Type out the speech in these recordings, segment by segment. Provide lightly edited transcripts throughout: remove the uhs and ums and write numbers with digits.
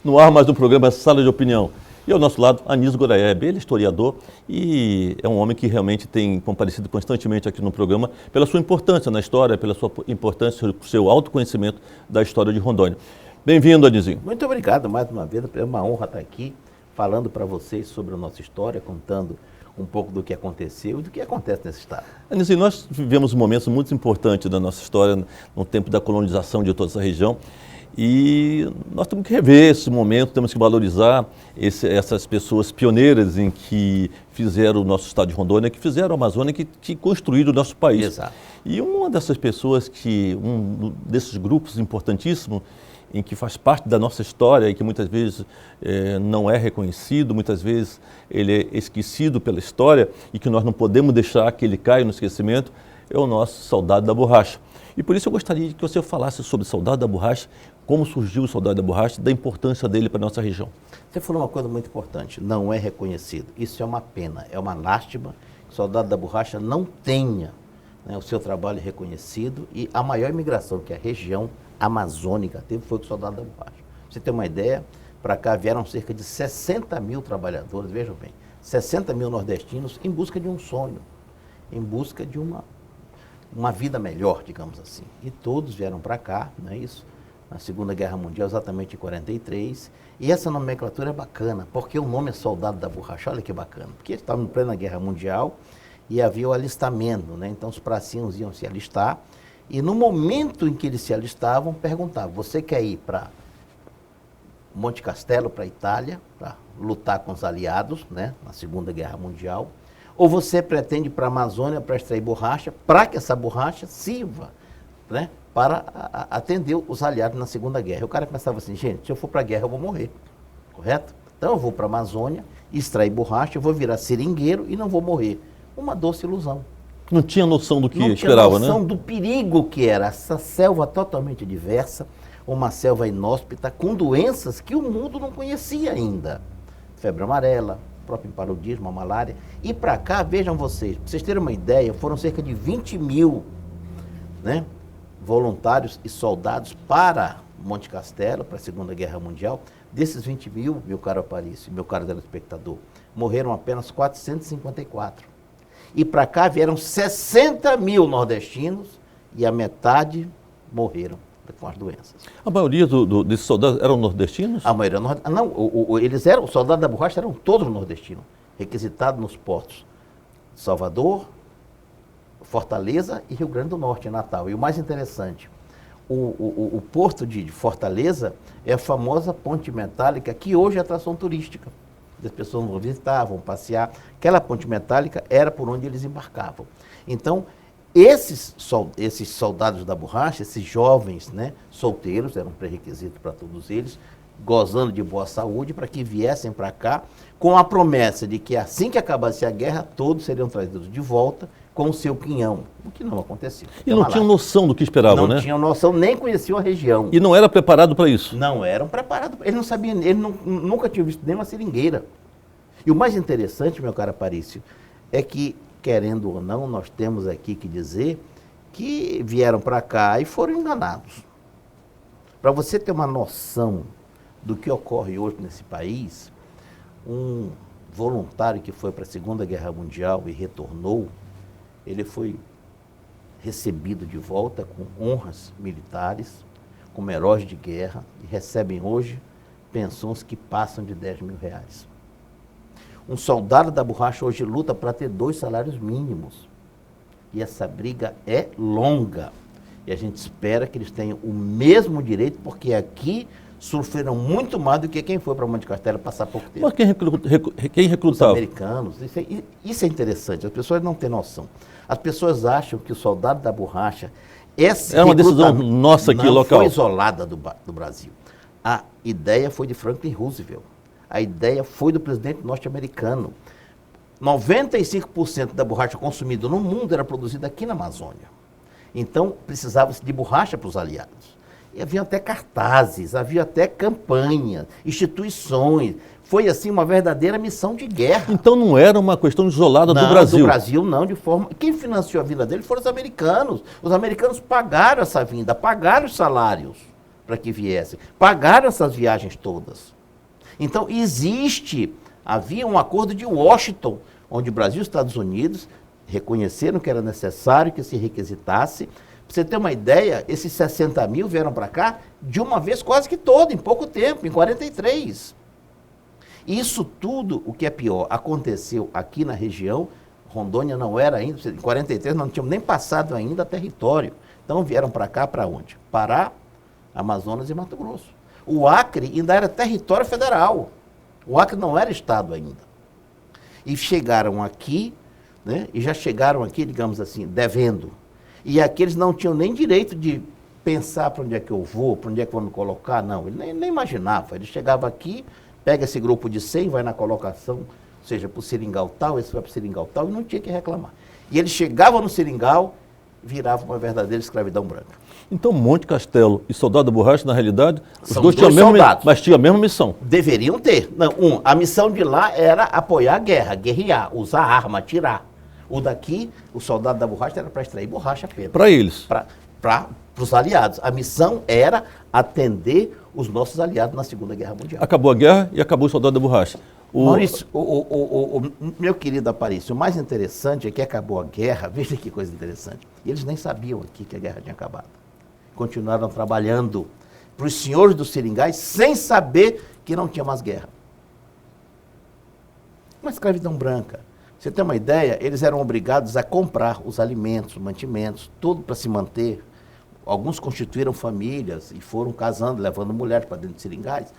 No ar mais um programa Sala de Opinião. E ao nosso lado, Anísio Goraieb. Ele é historiador e é um homem que realmente tem comparecido constantemente aqui no programa pela sua importância na história, pela sua importância, pelo seu autoconhecimento da história de Rondônia. Bem-vindo, Anizinho. Muito obrigado mais uma vez. É uma honra estar aqui falando para vocês sobre a nossa história, contando um pouco do que aconteceu e do que acontece nesse estado. Anizinho, nós vivemos momentos muito importantes da nossa história no tempo da colonização de toda essa região. E nós temos que rever esse momento, temos que valorizar essas pessoas pioneiras em que fizeram o nosso estado de Rondônia, que fizeram a Amazônia, que construíram o nosso país. Exato. E uma dessas pessoas, um desses grupos importantíssimos, em que faz parte da nossa história e que muitas vezes não é reconhecido, muitas vezes ele é esquecido pela história e que nós não podemos deixar que ele caia no esquecimento, é o nosso Soldado da Borracha. E por isso eu gostaria que você falasse sobre o Soldado da Borracha, como surgiu o Soldado da Borracha e da importância dele para a nossa região. Você falou uma coisa muito importante, não é reconhecido. Isso é uma pena, é uma lástima que o Soldado da Borracha não tenha, né, o seu trabalho reconhecido, e a maior imigração que a região amazônica teve foi com o Soldado da Borracha. Pra você ter uma ideia, para cá vieram cerca de 60 mil trabalhadores, vejam bem, 60 mil nordestinos em busca de um sonho, em busca de uma vida melhor, digamos assim. E todos vieram para cá, não é isso? Na Segunda Guerra Mundial, exatamente em 43. E essa nomenclatura é bacana, porque o nome é Soldado da Borracha, olha que bacana. Porque eles estavam em plena Guerra Mundial e havia o alistamento, né? Então os pracinhos iam se alistar. E no momento em que eles se alistavam, perguntavam, você quer ir para Monte Castelo, para a Itália, para lutar com os aliados, né? Na Segunda Guerra Mundial, ou você pretende ir para a Amazônia para extrair borracha, para que essa borracha sirva, né, para atender os aliados na Segunda Guerra. E o cara pensava assim, gente, se eu for para a guerra eu vou morrer, correto? Então eu vou para a Amazônia, extrair borracha, eu vou virar seringueiro e não vou morrer. Uma doce ilusão. Não tinha noção do que esperava, né? Não tinha noção do perigo que era essa selva totalmente diversa, uma selva inóspita, com doenças que o mundo não conhecia ainda. Febre amarela, próprio paludismo, a malária. E para cá, vejam vocês, para vocês terem uma ideia, foram cerca de 20 mil, né, voluntários e soldados para Monte Castelo, para a Segunda Guerra Mundial. Desses 20 mil, meu caro Aparício, meu caro telespectador, morreram apenas 454. E para cá vieram 60 mil nordestinos e a metade morreram com as doenças. A maioria desses soldados eram nordestinos? A maioria não, eles eram, os soldados da borracha eram todos nordestinos, requisitados nos portos de Salvador, Fortaleza e Rio Grande do Norte, Natal. E o mais interessante, o porto de Fortaleza é a famosa ponte metálica que hoje é atração turística. As pessoas vão visitar, vão passear. Aquela ponte metálica era por onde eles embarcavam. Então, esses soldados da borracha, esses jovens, né, solteiros, era um pré-requisito para todos eles, gozando de boa saúde, para que viessem para cá, com a promessa de que assim que acabasse a guerra, todos seriam trazidos de volta com o seu pinhão, o que não aconteceu. E não tinham noção do que esperavam, né? Não tinham noção, nem conheciam a região. E não era preparado para isso? Não eram preparados, eles não sabiam, nunca tinham visto nem uma seringueira. E o mais interessante, meu caro Aparício, é que, querendo ou não, nós temos aqui que dizer que vieram para cá e foram enganados. Para você ter uma noção do que ocorre hoje nesse país, um voluntário que foi para a Segunda Guerra Mundial e retornou, ele foi recebido de volta com honras militares, como heróis de guerra, e recebem hoje pensões que passam de 10 mil reais. Um soldado da borracha hoje luta para ter 2 salários mínimos. E essa briga é longa. E a gente espera que eles tenham o mesmo direito, porque aqui sofreram muito mais do que quem foi para Monte Castelo passar pouco tempo. Mas quem recrutava? Os americanos. Isso é interessante, as pessoas não têm noção. As pessoas acham que o soldado da borracha... É uma decisão nossa aqui, local. Não foi isolada do Brasil. A ideia foi de Franklin Roosevelt. A ideia foi do presidente norte-americano. 95% da borracha consumida no mundo era produzida aqui na Amazônia. Então, precisava-se de borracha para os aliados. E havia até cartazes, havia até campanhas, instituições. Foi, assim, uma verdadeira missão de guerra. Então não era uma questão isolada do Brasil? Do Brasil não, de forma... Quem financiou a vinda dele foram os americanos. Os americanos pagaram essa vinda, pagaram os salários. para que viessem. Pagaram essas viagens todas. Então, havia um acordo de Washington, onde o Brasil e os Estados Unidos reconheceram que era necessário que se requisitasse. Para você ter uma ideia, esses 60 mil vieram para cá de uma vez quase que toda, em pouco tempo, em 43. Isso tudo, o que é pior, aconteceu aqui na região. Rondônia não era ainda, em 43 não tínhamos nem passado ainda território. Então vieram para cá para onde? Pará, Amazonas e Mato Grosso. O Acre ainda era território federal. O Acre não era estado ainda. E chegaram aqui, né? E já chegaram aqui, digamos assim, devendo. E aqui eles não tinham nem direito de pensar para onde é que eu vou, para onde é que eu vou me colocar, não. Ele nem imaginava. Ele chegava aqui, pega esse grupo de 100, vai na colocação, seja para o Seringal tal, esse vai para o Seringal tal, e não tinha que reclamar. E ele chegava no Seringal, virava uma verdadeira escravidão branca. Então, Monte Castelo e Soldado da Borracha, na realidade, os São dois tinham dois a mesma, soldados. mas tinham a mesma missão. Deveriam ter. Não, a missão de lá era apoiar a guerra, guerrear, usar arma, atirar. O daqui, o Soldado da Borracha, era para extrair borracha apenas. Para eles. Para os aliados. A missão era atender os nossos aliados na Segunda Guerra Mundial. Acabou a guerra e acabou o Soldado da Borracha. Maurício, meu querido Aparício, o mais interessante é que acabou a guerra, veja que coisa interessante. E eles nem sabiam aqui que a guerra tinha acabado. Continuaram trabalhando para os senhores dos seringais sem saber que não tinha mais guerra. Uma escravidão branca. Você tem uma ideia, eles eram obrigados a comprar os alimentos, mantimentos, tudo para se manter. Alguns constituíram famílias e foram casando, levando mulheres para dentro de seringais.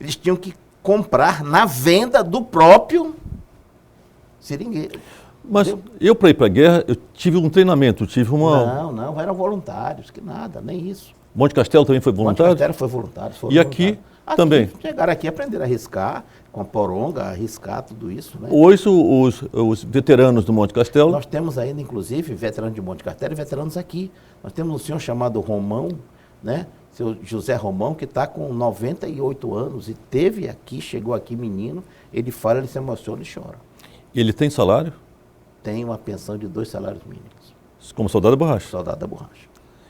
Eles tinham que comprar na venda do próprio seringueiro. Mas eu, para ir para a guerra, eu tive um treinamento, tive uma... Não, eram voluntários, que nada, nem isso. Monte Castelo também foi voluntário? Monte Castelo foi voluntário. E aqui também? Chegaram aqui, aprenderam a riscar, com a poronga, a riscar, tudo isso. Né? Hoje, os veteranos do Monte Castelo... Nós temos ainda, inclusive, veteranos de Monte Castelo e veteranos aqui. Nós temos um senhor chamado Romão, né? Seu José Romão, que está com 98 anos e teve aqui, chegou aqui menino, ele fala, ele se emociona e chora. Ele tem salário? Tem uma pensão de 2 salários mínimos. Como soldado da borracha? Soldado da borracha.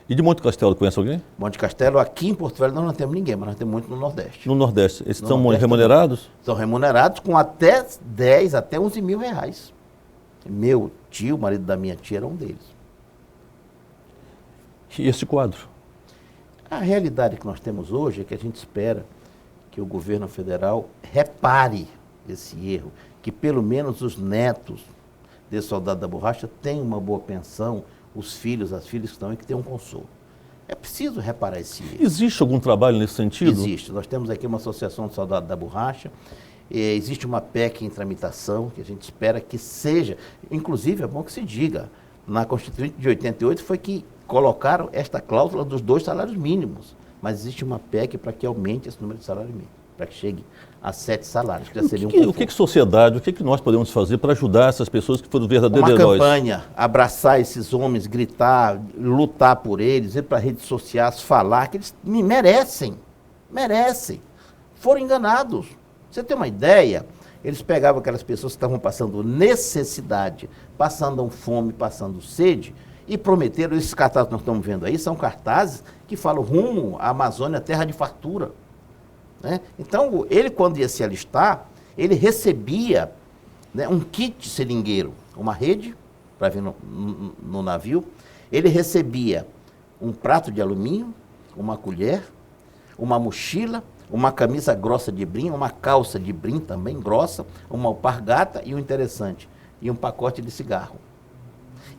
E de Monte Castelo, conhece alguém? Monte Castelo, aqui em Porto Velho nós não temos ninguém, mas nós temos muito no Nordeste. No Nordeste. Eles No são Nordeste remunerados? São remunerados com até 10, até 11 mil reais. Meu tio, o marido da minha tia, era um deles. E esse quadro? A realidade que nós temos hoje é que a gente espera que o governo federal repare esse erro, que pelo menos os netos desse soldado da borracha tenham uma boa pensão, os filhos, as filhas que estão aí, que tenham um consolo. É preciso reparar esse erro. Existe algum trabalho nesse sentido? Existe. Nós temos aqui uma associação de soldado da borracha, existe uma PEC em tramitação, que a gente espera que seja, inclusive é bom que se diga, na Constituinte de 88 foi que colocaram esta cláusula dos 2 salários mínimos, mas existe uma PEC para que aumente esse número de salário mínimo, para que chegue a 7 salários, que já seria um conforto. O que sociedade, o que nós podemos fazer para ajudar essas pessoas que foram verdadeiros heróis? Uma campanha, abraçar esses homens, gritar, lutar por eles, ir para redes sociais, falar que eles merecem, foram enganados. Você tem uma ideia? Eles pegavam aquelas pessoas que estavam passando necessidade, passando fome, passando sede, e prometeram, esses cartazes que nós estamos vendo aí, são cartazes que falam rumo à Amazônia, terra de fartura. Né? Então, ele quando ia se alistar, ele recebia, né, um kit seringueiro, uma rede para vir no navio, ele recebia um prato de alumínio, uma colher, uma mochila, uma camisa grossa de brim, uma calça de brim também grossa, uma alpargata e o interessante, e um pacote de cigarro.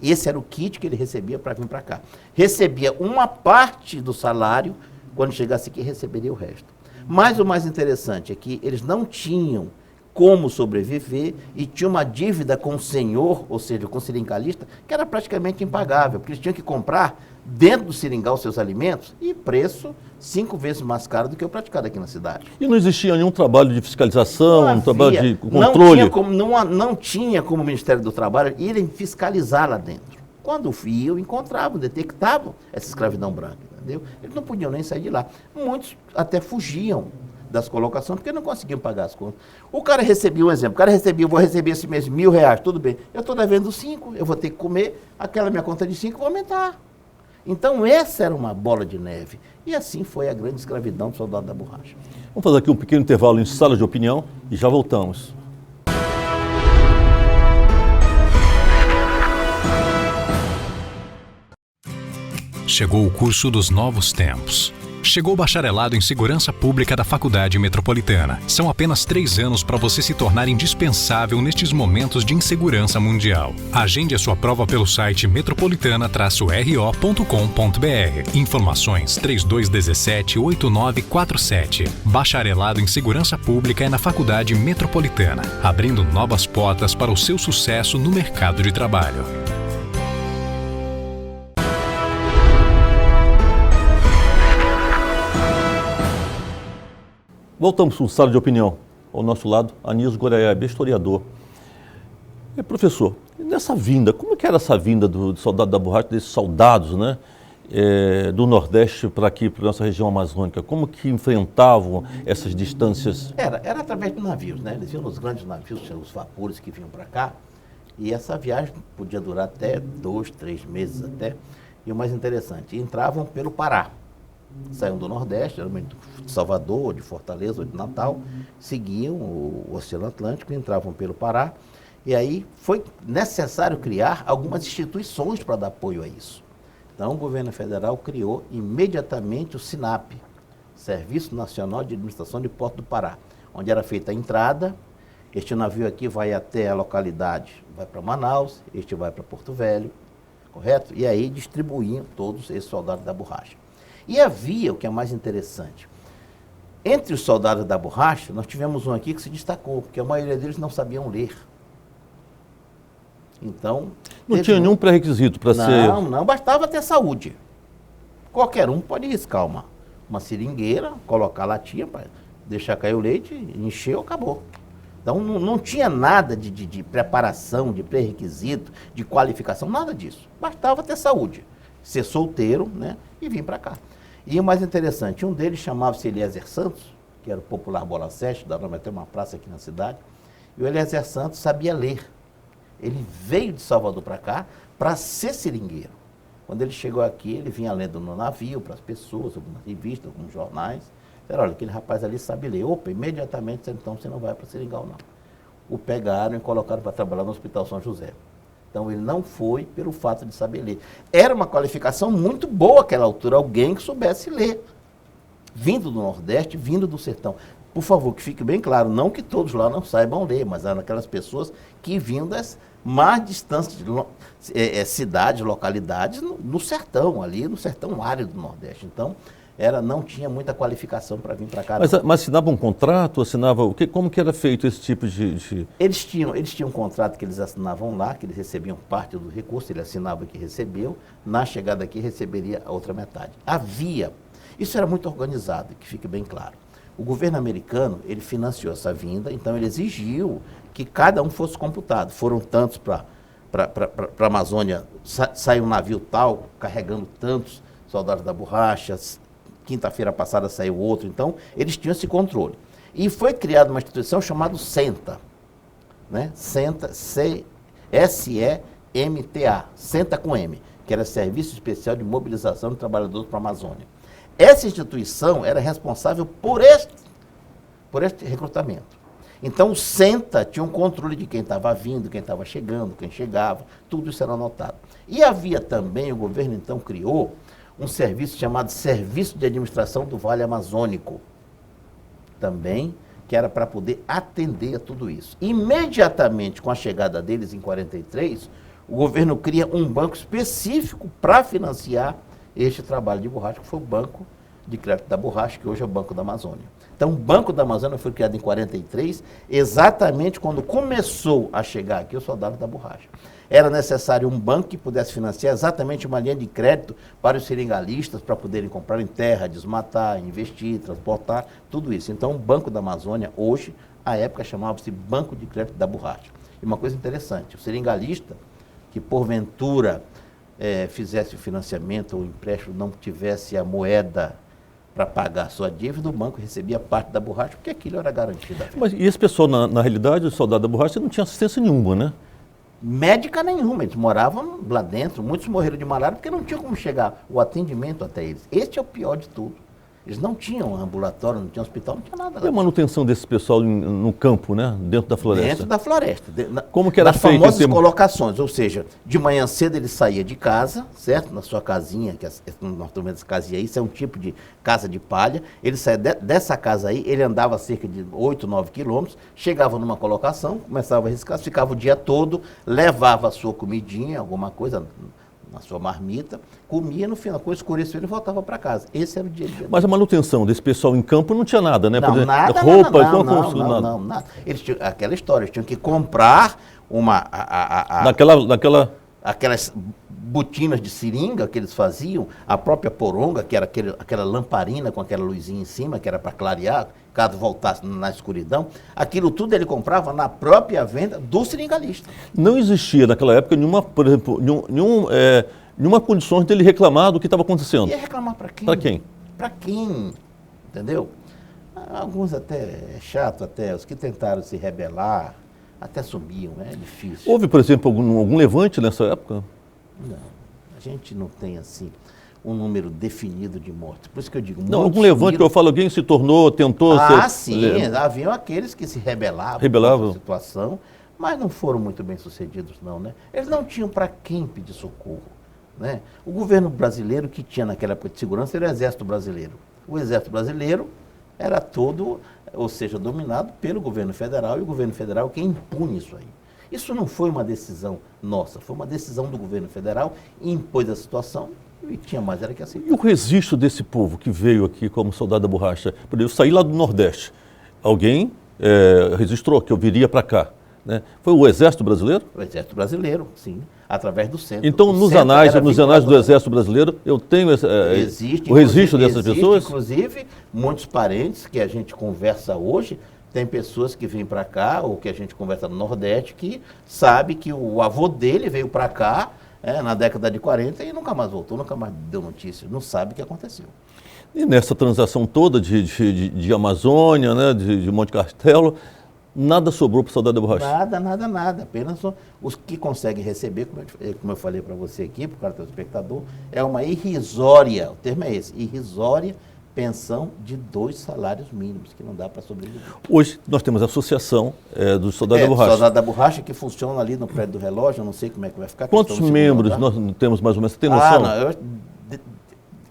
Esse era o kit que ele recebia para vir para cá. Recebia uma parte do salário, quando chegasse aqui receberia o resto. Mas o mais interessante é que eles não tinham como sobreviver e tinham uma dívida com o senhor, ou seja, com o seringalista, que era praticamente impagável, porque eles tinham que comprar dentro do seringal seus alimentos e preço 5 vezes mais caro do que o praticado aqui na cidade. E não existia nenhum trabalho de fiscalização, Não um trabalho havia, de controle? Não tinha como o Ministério do Trabalho irem fiscalizar lá dentro. Quando iam, encontravam, detectavam essa escravidão branca, entendeu? Eles não podiam nem sair de lá. Muitos até fugiam das colocações, porque não conseguiam pagar as contas. O cara recebia, um exemplo, eu vou receber esse mês R$1.000, tudo bem. Eu estou devendo 5, eu vou ter que comer, aquela minha conta de 5 vai aumentar. Então essa era uma bola de neve. E assim foi a grande escravidão do soldado da borracha. Vamos fazer aqui um pequeno intervalo em sala de opinião e já voltamos. Chegou o curso dos novos tempos. Chegou o bacharelado em Segurança Pública da Faculdade Metropolitana. São apenas 3 anos para você se tornar indispensável nestes momentos de insegurança mundial. Agende a sua prova pelo site metropolitana-ro.com.br. Informações 3217-8947. Bacharelado em Segurança Pública é na Faculdade Metropolitana, abrindo novas portas para o seu sucesso no mercado de trabalho. Voltamos para o sala de opinião. Ao nosso lado, Anísio Goraiabe, historiador. Professor, nessa vinda, como que era essa vinda do soldado da borracha, desses soldados, né, do Nordeste para aqui, para a nossa região amazônica? Como que enfrentavam essas distâncias? Era através de navios, né? Eles iam nos grandes navios, os vapores que vinham para cá, e essa viagem podia durar até 2, 3 meses até. E o mais interessante, entravam pelo Pará. Saíam do Nordeste, geralmente de Salvador, de Fortaleza ou de Natal, seguiam o Oceano Atlântico, entravam pelo Pará, e aí foi necessário criar algumas instituições para dar apoio a isso. Então o governo federal criou imediatamente o SINAP, Serviço Nacional de Administração de Porto do Pará, onde era feita a entrada. Este navio aqui vai até a localidade, vai para Manaus, este vai para Porto Velho, correto? E aí distribuíam todos esses soldados da borracha. E havia, o que é mais interessante, entre os soldados da borracha, nós tivemos um aqui que se destacou, porque a maioria deles não sabiam ler. Então... Não tinha nenhum pré-requisito para ser... Não, bastava ter saúde. Qualquer um pode riscar uma seringueira, colocar a latinha, deixar cair o leite, encher, acabou. Então não tinha nada de preparação, de pré-requisito, de qualificação, nada disso. Bastava ter saúde, ser solteiro, né, e vir para cá. E o mais interessante, um deles chamava-se Eliezer Santos, que era o popular Bola 7, dá nome até uma praça aqui na cidade, e o Eliezer Santos sabia ler. Ele veio de Salvador para cá para ser seringueiro. Quando ele chegou aqui, ele vinha lendo no navio para as pessoas, algumas revistas, alguns jornais. Disseram, olha, aquele rapaz ali sabe ler. Opa, imediatamente, então você não vai para Seringal, não. O pegaram e colocaram para trabalhar no Hospital São José. Então ele não foi pelo fato de saber ler. Era uma qualificação muito boa àquela altura, alguém que soubesse ler. Vindo do Nordeste, vindo do sertão. Por favor, que fique bem claro, não que todos lá não saibam ler, mas eram aquelas pessoas que vinham das mais distantes cidades, localidades, no sertão, ali no sertão árido do Nordeste. Então, não tinha muita qualificação para vir para cá. Mas assinava um contrato, assinava o quê? Como que era feito esse tipo de... Eles tinham um contrato que eles assinavam lá, que eles recebiam parte do recurso, ele assinava que recebeu, na chegada aqui receberia a outra metade. Isso era muito organizado, que fique bem claro. O governo americano, ele financiou essa vinda, então ele exigiu que cada um fosse computado. Foram tantos para a Amazônia, saiu um navio tal, carregando tantos soldados da borracha, quinta-feira passada saiu outro, então eles tinham esse controle. E foi criada uma instituição chamada SEMTA, né? SEMTA, S-E-M-T-A, SEMTA com M, que era Serviço Especial de Mobilização de Trabalhadores para a Amazônia. Essa instituição era responsável por este recrutamento. Então o SEMTA tinha um controle de quem estava vindo, quem estava chegando, quem chegava, tudo isso era anotado. E havia também, o governo então criou um serviço chamado Serviço de Administração do Vale Amazônico, também, que era para poder atender a tudo isso. Imediatamente com a chegada deles em 43, o governo cria um banco específico para financiar este trabalho de borracha, que foi o Banco de Crédito da Borracha, que hoje é o Banco da Amazônia. Então, o Banco da Amazônia foi criado em 43, exatamente quando começou a chegar aqui o soldado da borracha. Era necessário um banco que pudesse financiar exatamente uma linha de crédito para os seringalistas, para poderem comprar em terra, desmatar, investir, transportar, tudo isso. Então, o Banco da Amazônia, hoje, à época, chamava-se Banco de Crédito da Borracha. E uma coisa interessante, o seringalista, que porventura fizesse o financiamento ou o empréstimo, não tivesse a moeda para pagar a sua dívida, o banco recebia parte da borracha, porque aquilo era garantido. Mas e esse pessoal, na realidade, o soldado da borracha, não tinha assistência nenhuma, né? médica nenhuma, eles moravam lá dentro, muitos morreram de malária porque não tinha como chegar o atendimento até eles. Este é o pior de tudo. Eles não tinham ambulatório, não tinham hospital, não tinha nada lá. E a manutenção desse pessoal no campo, né? Dentro da floresta? Dentro da floresta. Como que era feito? feito? Nas famosas colocações, ou seja, de manhã cedo ele saía de casa, certo? Na sua casinha, que nós tomamos essa casinha aí, isso é um tipo de casa de palha. Ele saía dessa casa aí, ele andava cerca de 8, 9 quilômetros, chegava numa colocação, começava a riscar, ficava o dia todo, levava a sua comidinha, alguma coisa na sua marmita, comia, no final, quando escureceu, ele voltava para casa. Esse era o dia a dia. Mas a manutenção desse pessoal em campo não tinha nada, né? Não, exemplo, nada, roupa, nada. Eles tinham, aquela história, eles tinham que comprar aquelas botinas de seringa que eles faziam, a própria poronga, que era aquela lamparina com aquela luzinha em cima, que era para clarear, caso voltasse na escuridão, aquilo tudo ele comprava na própria venda do seringalista. Não existia naquela época nenhuma, por exemplo, nenhuma condição dele reclamar do que estava acontecendo. Ia reclamar para quem? Para quem? Para quem? Entendeu? Alguns até, é chato até, os que tentaram se rebelar, até sumiam, é difícil. Houve, por exemplo, algum levante nessa época? Não, a gente não tem assim um número definido de mortes. Por isso que eu digo, não, algum levante que eu falo, alguém se tornou, tentou ser... sim, haviam aqueles que se rebelavam com a situação, mas não foram muito bem sucedidos não, né? Eles não tinham para quem pedir socorro, né? O governo brasileiro que tinha naquela época de segurança era o Exército Brasileiro. O Exército Brasileiro era todo, ou seja, dominado pelo governo federal, e o governo federal que impune isso aí. Isso não foi uma decisão nossa, foi uma decisão do governo federal, impôs a situação e tinha mais era que aceitar. E o registro desse povo que veio aqui como soldado da borracha? Eu saí lá do Nordeste, alguém registrou que eu viria para cá, né? Foi o Exército Brasileiro? O Exército Brasileiro, sim, através do centro. Então, nos anais do Exército Brasileiro, eu tenho o registro dessas pessoas? Inclusive, muitos parentes que a gente conversa hoje, tem pessoas que vêm para cá, ou que a gente conversa no Nordeste, que sabe que o avô dele veio para cá na década de 40 e nunca mais voltou, nunca mais deu notícia, não sabe o que aconteceu. E nessa transação toda de Amazônia, né, de Monte Castelo, nada sobrou para o soldado da borracha? Nada. Apenas os que conseguem receber, como eu falei para você aqui, para o cara telespectador, é uma irrisória, o termo é esse, irrisória pensão de 2 salários mínimos, que não dá para sobreviver. Hoje nós temos a associação do soldado da borracha. Soldado da borracha que funciona ali no prédio do relógio, eu não sei como é que vai ficar. Quantos membros nós temos mais ou menos? Você tem noção?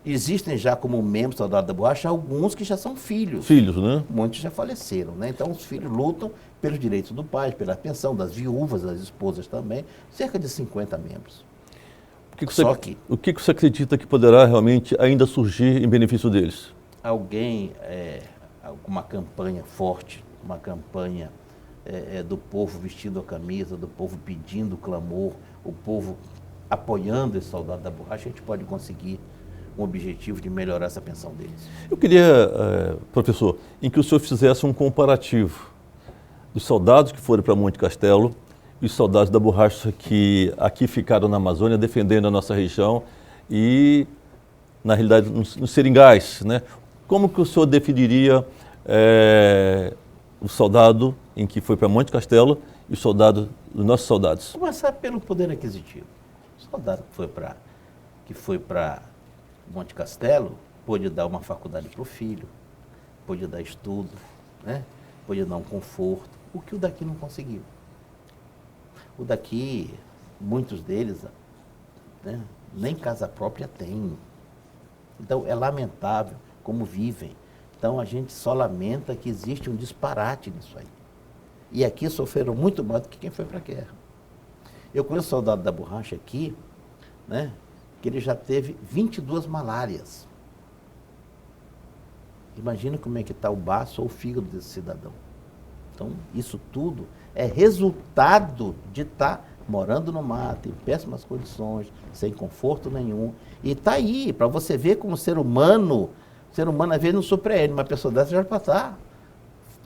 Existem já como membros do soldado da borracha alguns que já são filhos. Filhos, né? Muitos já faleceram, né? Então os filhos lutam pelos direitos do pai, pela pensão das viúvas, das esposas também, cerca de 50 membros. O que você acredita que poderá realmente ainda surgir em benefício deles? Alguma campanha forte, uma campanha do povo vestindo a camisa, do povo pedindo clamor, o povo apoiando esse soldado da borracha, a gente pode conseguir um objetivo de melhorar essa pensão deles. Eu queria, professor, em que o senhor fizesse um comparativo dos soldados que foram para Monte Castelo e os soldados da borracha que aqui ficaram na Amazônia defendendo a nossa região e, na realidade, nos seringais, né? Como que o senhor definiria o soldado em que foi para Monte Castelo e os nossos soldados? Começar pelo poder aquisitivo. O soldado que foi para Monte Castelo pôde dar uma faculdade para o filho, pôde dar estudo, né? Pôde dar um conforto, o que o daqui não conseguiu. O daqui, muitos deles, né, nem casa própria tem. Então, é lamentável como vivem. Então, a gente só lamenta que existe um disparate nisso aí. E aqui sofreram muito mais do que quem foi para a guerra. Eu conheço um soldado da borracha aqui, né, que ele já teve 22 malárias. Imagina como é que está o baço ou o fígado desse cidadão. Então, isso tudo é resultado de estar morando no mato, em péssimas condições, sem conforto nenhum. E está aí, para você ver como o ser humano às vezes não surpreende, uma pessoa dessa já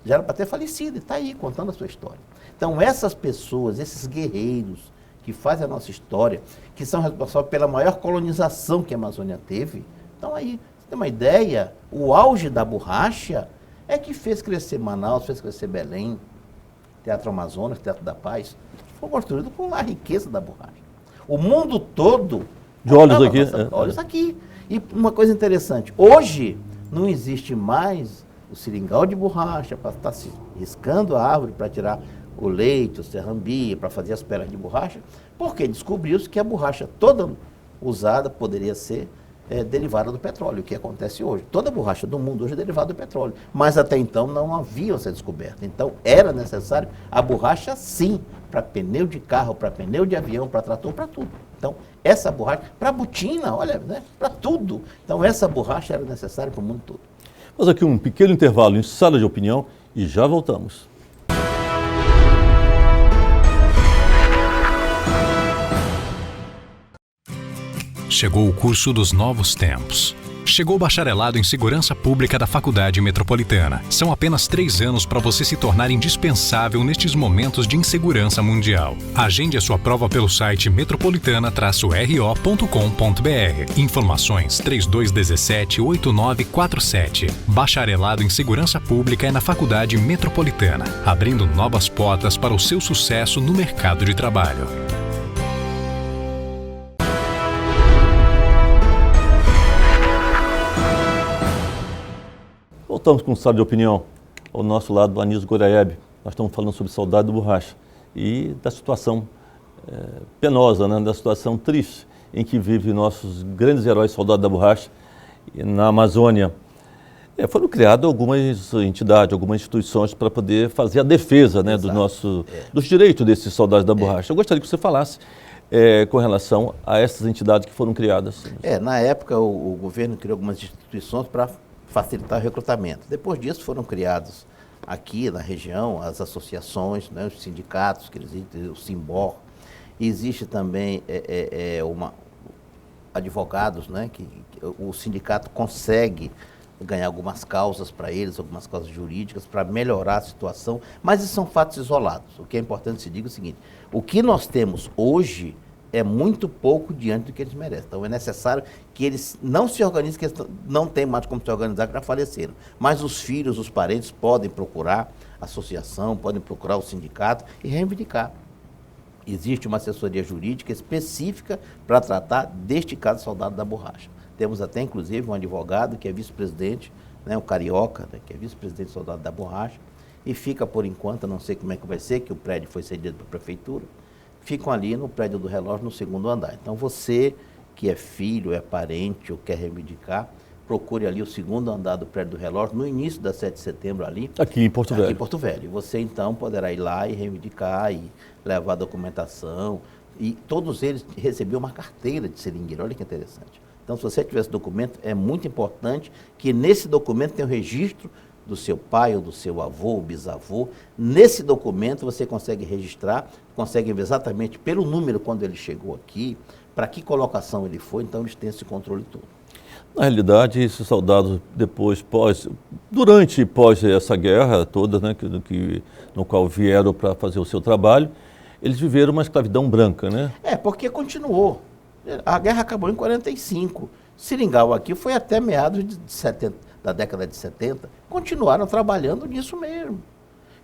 era para ter falecido, e está aí contando a sua história. Então essas pessoas, esses guerreiros que fazem a nossa história, que são responsáveis pela maior colonização que a Amazônia teve, então aí, você tem uma ideia, o auge da borracha é que fez crescer Manaus, fez crescer Belém, Teatro Amazonas, Teatro da Paz. foram construídos com a riqueza da borracha. O mundo todo... De olhos aqui. Olhos aqui. E uma coisa interessante, hoje não existe mais o seringal de borracha para estar se riscando a árvore para tirar o leite, o serrambia, para fazer as pedras de borracha, porque descobriu-se que a borracha toda usada poderia ser derivada do petróleo, o que acontece hoje. Toda a borracha do mundo hoje é derivada do petróleo, mas até então não havia essa descoberta. Então era necessário a borracha sim, para pneu de carro, para pneu de avião, para trator, para tudo. Então essa borracha, para botina, olha, né, para tudo. Então essa borracha era necessária para o mundo todo. Vamos aqui um pequeno intervalo em Sala de Opinião e já voltamos. Chegou o curso dos novos tempos. Chegou o bacharelado em Segurança Pública da Faculdade Metropolitana. São apenas 3 anos para você se tornar indispensável nestes momentos de insegurança mundial. Agende a sua prova pelo site metropolitana-ro.com.br. Informações 3217-8947. Bacharelado em Segurança Pública é na Faculdade Metropolitana, abrindo novas portas para o seu sucesso no mercado de trabalho. Voltamos com o Sala de Opinião. Ao nosso lado, Anísio Goraieb. Nós estamos falando sobre saudade do borracha e da situação penosa, né? Da situação triste em que vivem nossos grandes heróis soldados da borracha na Amazônia. Foram criadas algumas entidades, algumas instituições para poder fazer a defesa, né, dos direitos desses soldados da borracha. Eu gostaria que você falasse com relação a essas entidades que foram criadas. Na época, o governo criou algumas instituições para facilitar o recrutamento. Depois disso foram criados aqui na região as associações, né, os sindicatos, o Simbor. Existe também advogados, né, que o sindicato consegue ganhar algumas causas para eles, algumas causas jurídicas para melhorar a situação, mas isso são fatos isolados. O que é importante se diga é o seguinte: o que nós temos hoje é muito pouco diante do que eles merecem. Então é necessário que eles não se organizem, que eles não têm mais como se organizar, que já faleceram. Mas os filhos, os parentes podem procurar a associação, podem procurar o sindicato e reivindicar. Existe uma assessoria jurídica específica para tratar deste caso soldado da borracha. Temos até, inclusive, um advogado que é vice-presidente, né, o Carioca, né, que é vice-presidente soldado da borracha, e fica, por enquanto, não sei como é que vai ser, que o prédio foi cedido para a prefeitura, ficam ali no prédio do relógio, no 2º andar. Então, você que é filho, é parente ou quer reivindicar, procure ali o 2º andar do prédio do relógio, no início da 7 de setembro ali. Aqui em Porto Velho. Aqui em Porto Velho. E você, então, poderá ir lá e reivindicar e levar a documentação. E todos eles recebiam uma carteira de seringueiro. Olha que interessante. Então, se você tiver esse documento, é muito importante que nesse documento tenha o registro do seu pai ou do seu avô ou bisavô. Nesse documento você consegue registrar, consegue ver exatamente pelo número quando ele chegou aqui, para que colocação ele foi, então eles têm esse controle todo. Na realidade, esses soldados durante e pós essa guerra toda, né, no qual vieram para fazer o seu trabalho, eles viveram uma escravidão branca, né? Porque continuou. A guerra acabou em 45. Seringal aqui foi até meados de 70. Da década de 70, continuaram trabalhando nisso mesmo.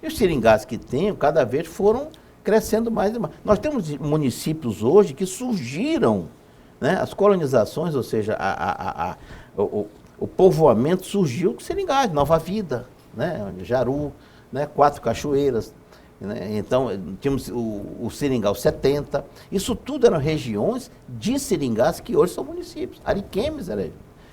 E os seringais que tem, cada vez foram crescendo mais e mais. Nós temos municípios hoje que surgiram, né, as colonizações, ou seja, o povoamento surgiu com seringais, Nova Vida, né, Jaru, né, 4 Cachoeiras. Né, então, tínhamos o Seringal 70. Isso tudo eram regiões de seringais que hoje são municípios. Ariquemes era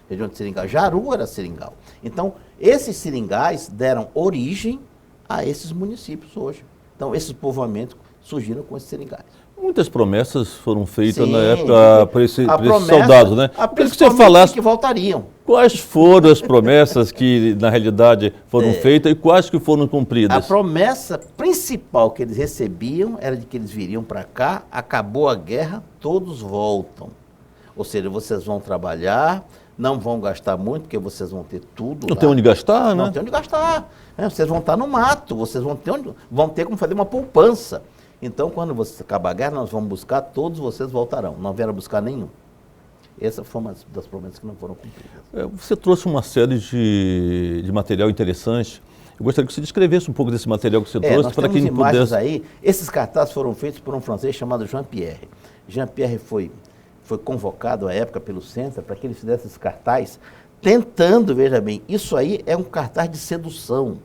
região de seringal, Jaru era seringal. Então, esses seringais deram origem a esses municípios hoje. Então, esses povoamentos surgiram com esses seringais. Muitas promessas foram feitas na época para esses soldados, né? Eu queria que você falasse que voltariam. Quais foram as promessas que, na realidade, foram feitas e quais que foram cumpridas? A promessa principal que eles recebiam era de que eles viriam para cá, acabou a guerra, todos voltam. Ou seja, vocês vão trabalhar, não vão gastar muito, porque vocês vão ter tudo. Não tem onde gastar, né? Não tem onde gastar. Vocês vão estar no mato, vocês vão ter como fazer uma poupança. Então, quando você acabar a guerra, nós vamos buscar, todos vocês voltarão. Não vieram buscar nenhum. Essa foi uma das promessas que não foram cumpridas. Você trouxe uma série de material interessante Eu gostaria que você descrevesse um pouco desse material que você trouxe nós para temos quem imagens pudesse... aí. Esses cartazes foram feitos por um francês chamado Jean Pierre. Jean Pierre foi convocado à época pelo Centro para que ele fizesse esses cartazes, tentando, veja bem, isso aí é um cartaz de sedução,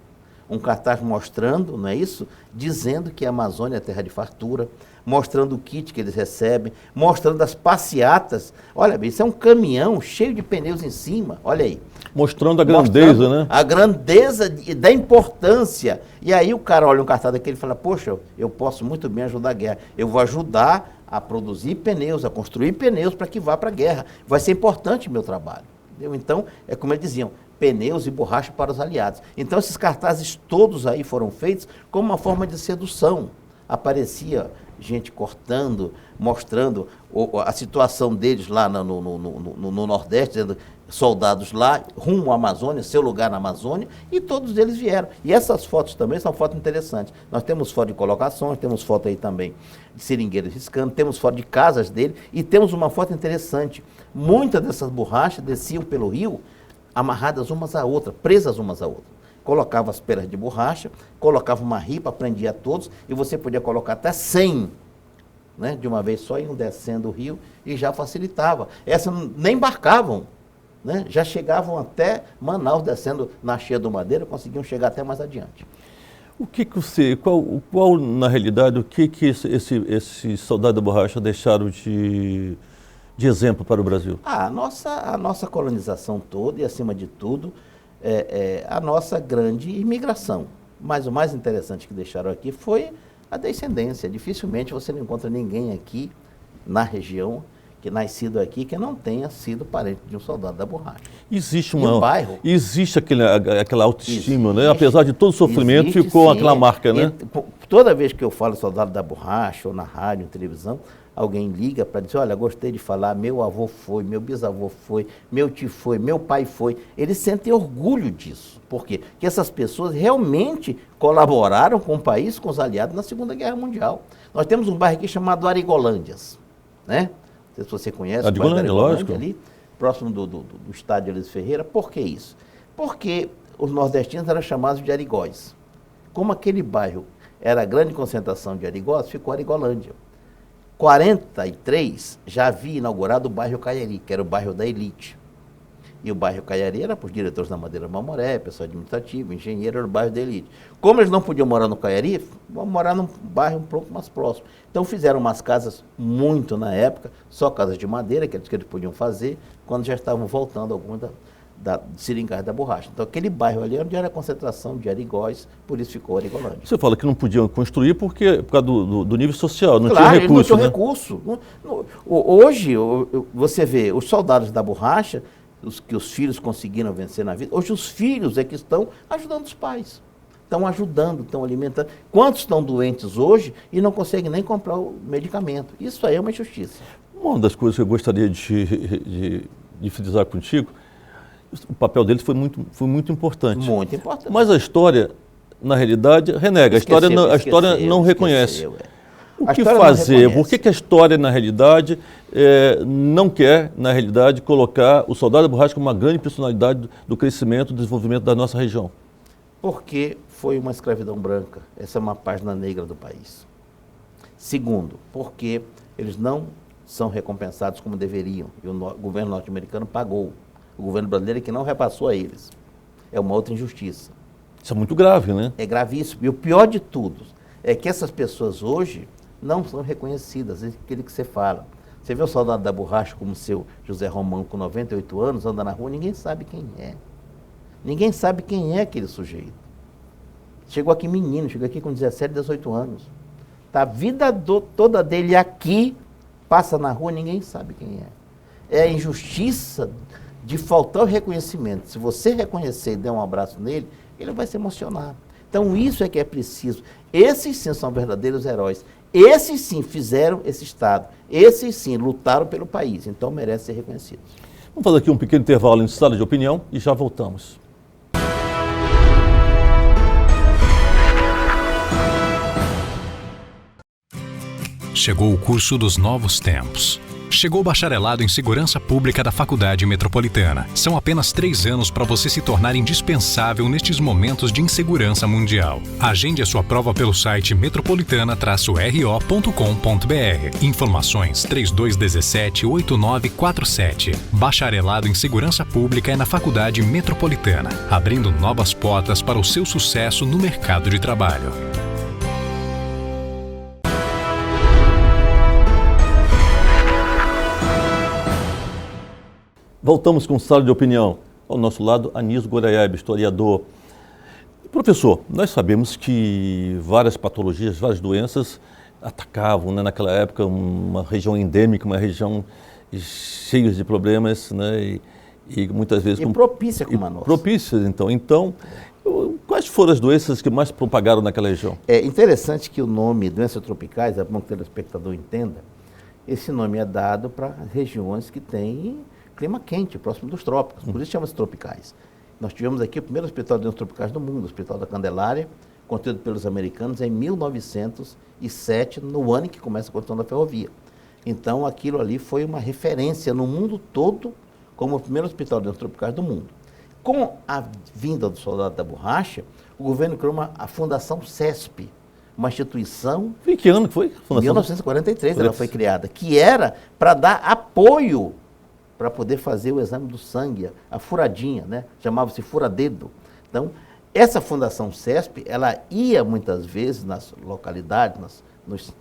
um cartaz mostrando, não é isso? Dizendo que a Amazônia é terra de fartura, mostrando o kit que eles recebem, mostrando as passeatas. Olha bem, isso é um caminhão cheio de pneus em cima, olha aí. Mostrando a grandeza, né? A grandeza da importância. E aí o cara olha um cartaz daquele e fala, poxa, eu posso muito bem ajudar a guerra. Eu vou ajudar a produzir pneus, a construir pneus para que vá para a guerra. Vai ser importante o meu trabalho. Entendeu? Então, é como eles diziam, pneus e borracha para os aliados. Então, esses cartazes todos aí foram feitos como uma forma de sedução. Aparecia gente cortando, mostrando a situação deles lá no Nordeste, dizendo, soldados lá, rumo à Amazônia, seu lugar na Amazônia, e todos eles vieram. E essas fotos também são fotos interessantes. Nós temos foto de colocações, temos foto aí também de seringueiros riscando, temos foto de casas dele, e temos uma foto interessante. Muitas dessas borrachas desciam pelo rio, amarradas umas à outra, presas umas à outra. Colocava as peras de borracha, colocava uma ripa, prendia todos, e você podia colocar até 100, né, de uma vez só, iam descendo o rio, e já facilitava. Essas nem embarcavam, né, já chegavam até Manaus, descendo na Cheia do Madeira, conseguiam chegar até mais adiante. O que você, qual na realidade, o que esse soldado da borracha deixaram de exemplo para o Brasil? A nossa colonização toda e, acima de tudo, a nossa grande imigração. Mas o mais interessante que deixaram aqui foi a descendência. Dificilmente você não encontra ninguém aqui na região que nascido aqui que não tenha sido parente de um soldado da borracha. Existe bairro, existe aquela autoestima, né? Apesar de todo o sofrimento, ficou sim, aquela marca, né? Toda vez que eu falo soldado da borracha, ou na rádio, ou televisão, alguém liga para dizer, olha, gostei de falar, meu avô foi, meu bisavô foi, meu tio foi, meu pai foi. Eles sentem orgulho disso. Por quê? Porque essas pessoas realmente colaboraram com o país, com os aliados na Segunda Guerra Mundial. Nós temos um bairro aqui chamado Arigolândias, né? Não sei se você conhece, Arigolândia, lógico. Ali, próximo do estádio Elis Ferreira. Por que isso? Porque os nordestinos eram chamados de arigóis. Como aquele bairro era a grande concentração de arigós, ficou Arigolândia. 43 já havia inaugurado o bairro Caiari, que era o bairro da elite. E o bairro Caiari era para os diretores da Madeira Mamoré, pessoal administrativo, engenheiro, era o bairro da elite. Como eles não podiam morar no Caiari, vão morar num bairro um pouco mais próximo. Então fizeram umas casas muito na época, só casas de madeira, que eles podiam fazer, quando já estavam voltando algumas de seringais da borracha. Então aquele bairro ali onde era a concentração de arigóis, por isso ficou Arigolândia. Você fala que não podiam construir por causa do nível social, não claro, tinha recurso, não tinha recurso. Hoje, você vê, os soldados da borracha, que os filhos conseguiram vencer na vida, hoje os filhos é que estão ajudando os pais. Estão ajudando, estão alimentando. Quantos estão doentes hoje e não conseguem nem comprar o medicamento? Isso aí é uma injustiça. Uma das coisas que eu gostaria de frisar contigo, o papel deles foi muito importante. Muito importante. Mas a história, na realidade, renega. A história não reconhece. O que fazer? Por que a história, na realidade, não quer, na realidade, colocar o soldado da borracha como uma grande personalidade do crescimento e do desenvolvimento da nossa região? Porque foi uma escravidão branca. Essa é uma página negra do país. Segundo, porque eles não são recompensados como deveriam. E o governo norte-americano pagou. O governo brasileiro é que não repassou a eles. É uma outra injustiça. Isso é muito grave, né? É gravíssimo. E o pior de tudo é que essas pessoas hoje não são reconhecidas. É aquilo que você fala. Você vê o soldado da borracha como o seu José Romão, com 98 anos, anda na rua, ninguém sabe quem é. Ninguém sabe quem é aquele sujeito. Chegou aqui menino, chegou aqui com 17, 18 anos. Tá, a vida toda dele aqui, passa na rua, ninguém sabe quem é. É a injustiça de faltar o reconhecimento. Se você reconhecer e der um abraço nele, ele vai se emocionar. Então isso é que é preciso. Esses sim são verdadeiros heróis. Esses sim fizeram esse Estado. Esses sim lutaram pelo país. Então merecem ser reconhecidos. Vamos fazer aqui um pequeno intervalo em sala de opinião e já voltamos. Chegou o curso dos novos tempos. Chegou o bacharelado em Segurança Pública da Faculdade Metropolitana. São apenas 3 anos para você se tornar indispensável nestes momentos de insegurança mundial. Agende a sua prova pelo site metropolitana-ro.com.br. Informações 3217-8947. Bacharelado em Segurança Pública é na Faculdade Metropolitana, abrindo novas portas para o seu sucesso no mercado de trabalho. Voltamos com Sala de Opinião. Ao nosso lado, Anísio Goraieb, historiador. Professor, nós sabemos que várias patologias, várias doenças atacavam, né, naquela época, uma região endêmica, uma região cheia de problemas, né, e muitas vezes... propícia como a nossa. Propícias, então. Então, quais foram as doenças que mais propagaram naquela região? É interessante que o nome doenças tropicais, é bom que o telespectador entenda, esse nome é dado para regiões que têm clima quente, próximo dos trópicos, por isso chama-se tropicais. Nós tivemos aqui o primeiro hospital de doenças tropicais do mundo, o Hospital da Candelária, construído pelos americanos em 1907, no ano em que começa a construção da ferrovia. Então, aquilo ali foi uma referência no mundo todo como o primeiro hospital de doenças tropicais do mundo. Com a vinda do Soldado da Borracha, o governo criou a Fundação CESP, uma instituição... Em que ano que foi? Em 1943 ela foi criada, que era para dar apoio para poder fazer o exame do sangue, a furadinha, né? Chamava-se furadedo. Então, essa Fundação CESP, ela ia muitas vezes nas localidades, nos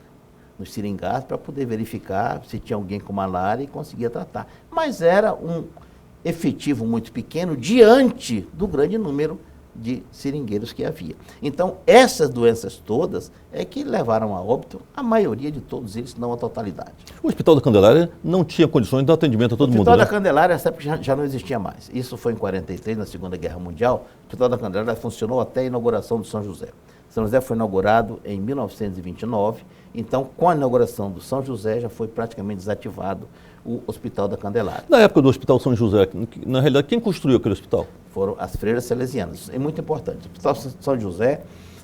seringás, para poder verificar se tinha alguém com malária e conseguia tratar. Mas era um efetivo muito pequeno diante do grande número de seringueiros que havia. Então, essas doenças todas é que levaram a óbito a maioria de todos eles, não a totalidade. O Hospital da Candelária não tinha condições de dar atendimento a todo mundo, né? O Hospital da Candelária, nessa época, já não existia mais. Isso foi em 43, na Segunda Guerra Mundial. O Hospital da Candelária funcionou até a inauguração do São José. São José foi inaugurado em 1929, então, com a inauguração do São José, já foi praticamente desativado o Hospital da Candelária. Na época do Hospital São José, na realidade, quem construiu aquele hospital? Foram as freiras salesianas. É muito importante. O Hospital São José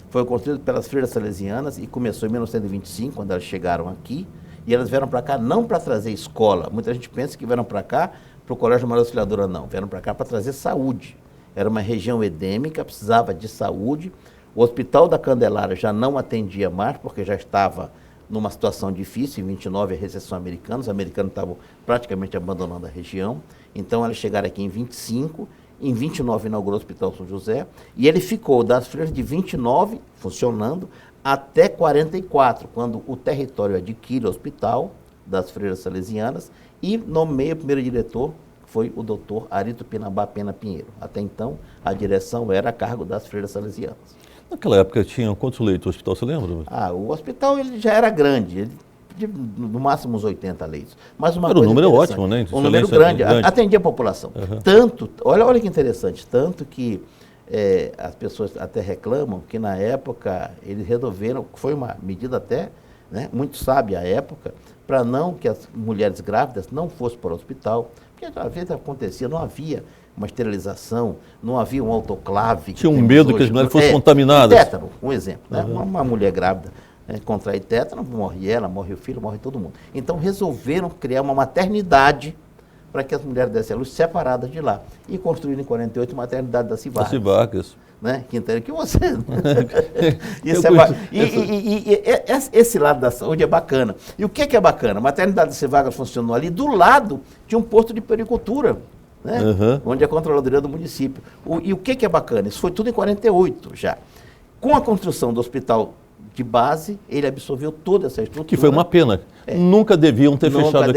foi construído pelas freiras salesianas e começou em 1925, quando elas chegaram aqui, e elas vieram para cá não para trazer escola. Muita gente pensa que vieram para cá para o Colégio Maria Auxiliadora, não. Vieram para cá para trazer saúde. Era uma região endêmica, precisava de saúde. O Hospital da Candelária já não atendia mais, porque já estava numa situação difícil. Em 29, a recessão americana, os americanos estavam praticamente abandonando a região. Então, eles chegaram aqui em 25, em 29 inaugurou o Hospital São José, e ele ficou das freiras de 29, funcionando, até 44, quando o território adquire o hospital das freiras salesianas, e nomeia o primeiro diretor, que foi o doutor Arito Pinambá Pena Pinheiro. Até então, a direção era a cargo das freiras salesianas. Naquela época tinha quantos leitos o hospital, você lembra? O hospital ele já era grande, ele no máximo uns 80 leitos. Mas uma o número é ótimo, né? Um número grande, atendia a população. Uhum. Tanto, olha que interessante, tanto que as pessoas até reclamam que na época eles resolveram, foi uma medida até, né, muito sábia à época, para não que as mulheres grávidas não fossem para o hospital, porque às vezes acontecia, não havia uma esterilização, não havia um autoclave. Tinha um medo hoje, que as mulheres fossem contaminadas. Tétano, um exemplo. Né? Uma mulher grávida contrai tétano, morre ela, morre o filho, morre todo mundo. Então resolveram criar uma maternidade para que as mulheres dessem a luz separadas de lá. E construíram em 48 a maternidade da Civargas. Da Civargas. Né? Que você... Esse lado da saúde é bacana. E o que é bacana? A maternidade da Civargas funcionou ali, do lado de um posto de pericultura, né? Onde é a controladoria do município. E o que é bacana? Isso foi tudo em 48 já. Com a construção do hospital de base, ele absorveu toda essa estrutura. Que foi uma pena. Nunca deviam ter fechado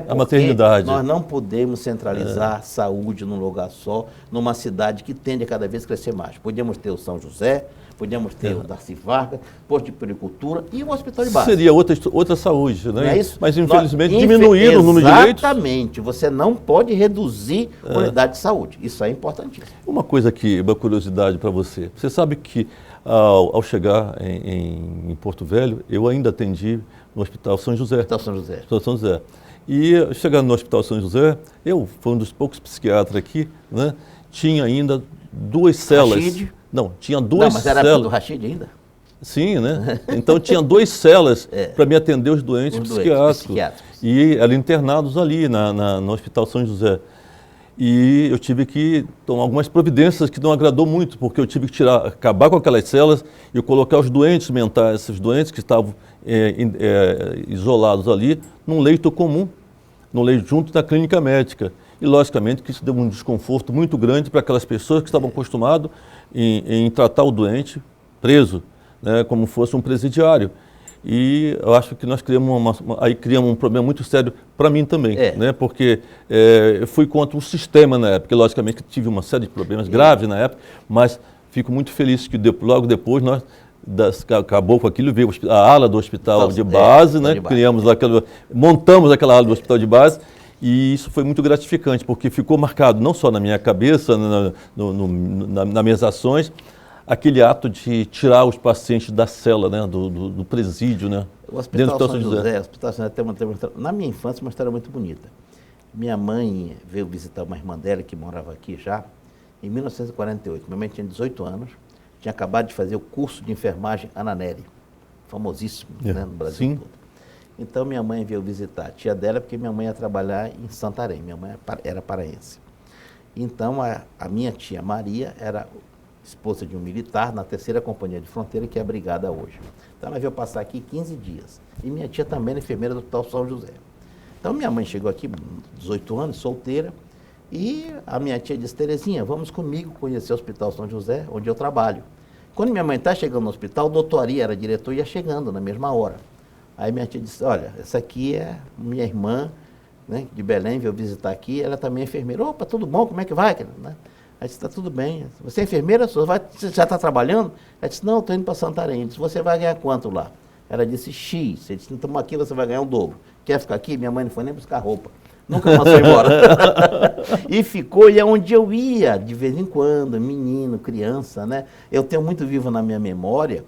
a maternidade. Nós não podemos centralizar saúde num lugar só, numa cidade que tende a cada vez crescer mais. Podíamos ter o São José, podíamos ter o Darcy Vargas, posto de pericultura e o hospital de base. Seria outra saúde, né? Não é isso? Mas infelizmente diminuíram o número de leitos. Exatamente. Você não pode reduzir a unidade de saúde. Isso é importantíssimo. Uma curiosidade para você. Você sabe que ao chegar em Porto Velho, eu ainda atendi no Hospital São José. Hospital São José. Hospital São José. E chegando no Hospital São José, eu fui um dos poucos psiquiatras aqui, né? Tinha ainda 2 celas. Rachid? Não, tinha 2 celas. Mas era do Rachid ainda? Sim, né? Então tinha 2 celas para me atender os doentes psiquiátricos. E eram internados ali no Hospital São José. E eu tive que tomar algumas providências que não agradou muito, porque eu tive que acabar com aquelas celas e colocar os doentes mentais, esses doentes que estavam isolados ali, num leito comum, num leito junto da clínica médica. E, logicamente, que isso deu um desconforto muito grande para aquelas pessoas que estavam acostumadas em tratar o doente preso, né, como fosse um presidiário. E eu acho que nós criamos um problema muito sério para mim também, né? Porque eu fui contra o sistema na época, logicamente que tive uma série de problemas graves na época, mas fico muito feliz que logo depois nós acabou com aquilo, veio a ala do hospital de base, né? Criamos montamos aquela ala do hospital de base. E isso foi muito gratificante, porque ficou marcado não só na minha cabeça, nas minhas ações, aquele ato de tirar os pacientes da cela, né, do presídio, né? O Hospital São José, tem uma história, na minha infância, uma história muito bonita. Minha mãe veio visitar uma irmã dela que morava aqui já, em 1948. Minha mãe tinha 18 anos, tinha acabado de fazer o curso de enfermagem Ana Nery, famosíssimo, né, no Brasil todo. Então minha mãe veio visitar a tia dela, porque minha mãe ia trabalhar em Santarém, minha mãe era paraense. Então a minha tia Maria era esposa de um militar na 3ª Companhia de Fronteira, que é a Brigada hoje. Então ela veio passar aqui 15 dias. E minha tia também era enfermeira do Hospital São José. Então minha mãe chegou aqui, 18 anos, solteira, e a minha tia disse: Terezinha, vamos comigo conhecer o Hospital São José, onde eu trabalho. Quando minha mãe está chegando no hospital, o doutor Ari era diretor e ia chegando na mesma hora. Aí minha tia disse: olha, essa aqui é minha irmã, né, de Belém, veio visitar aqui, ela também é enfermeira. Opa, tudo bom? Como é que vai? Né? Aí disse: está tudo bem. Você é enfermeira? Você já está trabalhando? Ela disse: não, estou indo para Santarém. Disse: você vai ganhar quanto lá? Ela disse: X. Ele disse: então aqui você vai ganhar o dobro. Quer ficar aqui? Minha mãe não foi nem buscar roupa. Nunca mais foi embora. E ficou, e é onde eu ia, de vez em quando, menino, criança, né? Eu tenho muito vivo na minha memória,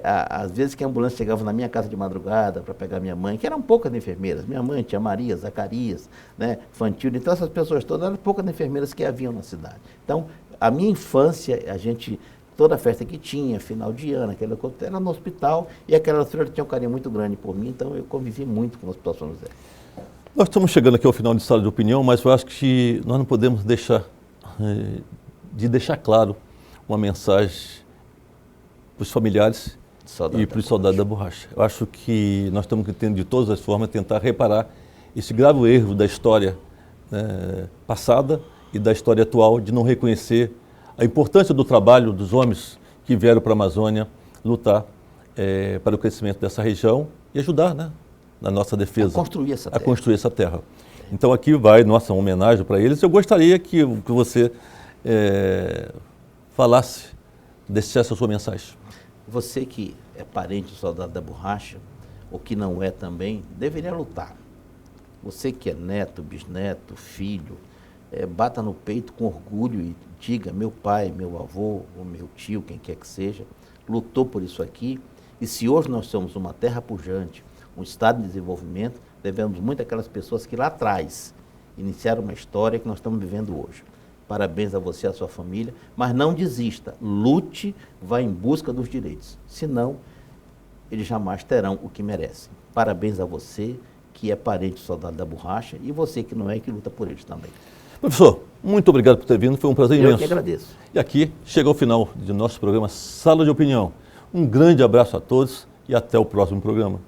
às vezes que a ambulância chegava na minha casa de madrugada para pegar minha mãe, que eram poucas enfermeiras. Minha mãe, tia Maria, Zacarias, né, Fantilde, então essas pessoas todas eram poucas enfermeiras que haviam na cidade. Então, a minha infância, toda a festa que tinha, final de ano, aquela coisa, era no hospital, e aquela senhora tinha um carinho muito grande por mim, então eu convivi muito com o Hospital São José. Nós estamos chegando aqui ao final de Sala de Opinião, mas eu acho que nós não podemos deixar claro uma mensagem para os familiares e para os soldados da borracha. Eu acho que nós estamos tendo de todas as formas tentar reparar esse grave erro da história passada e da história atual de não reconhecer a importância do trabalho dos homens que vieram para a Amazônia lutar para o crescimento dessa região e ajudar, né, na nossa defesa. A construir essa terra. Então aqui vai nossa homenagem para eles. Eu gostaria que você deixasse a sua mensagem. Você que é parente do soldado da borracha, ou que não é também, deveria lutar. Você que é neto, bisneto, filho, bata no peito com orgulho e diga: meu pai, meu avô, ou meu tio, quem quer que seja, lutou por isso aqui. E se hoje nós somos uma terra pujante, um estado de desenvolvimento, devemos muito àquelas pessoas que lá atrás iniciaram uma história que nós estamos vivendo hoje. Parabéns a você e a sua família, mas não desista, lute, vá em busca dos direitos, senão eles jamais terão o que merecem. Parabéns a você, que é parente do soldado da borracha, e você que não é, que luta por eles também. Professor, muito obrigado por ter vindo, foi um prazer imenso. Eu que agradeço. E aqui chega ao final de nosso programa Sala de Opinião. Um grande abraço a todos e até o próximo programa.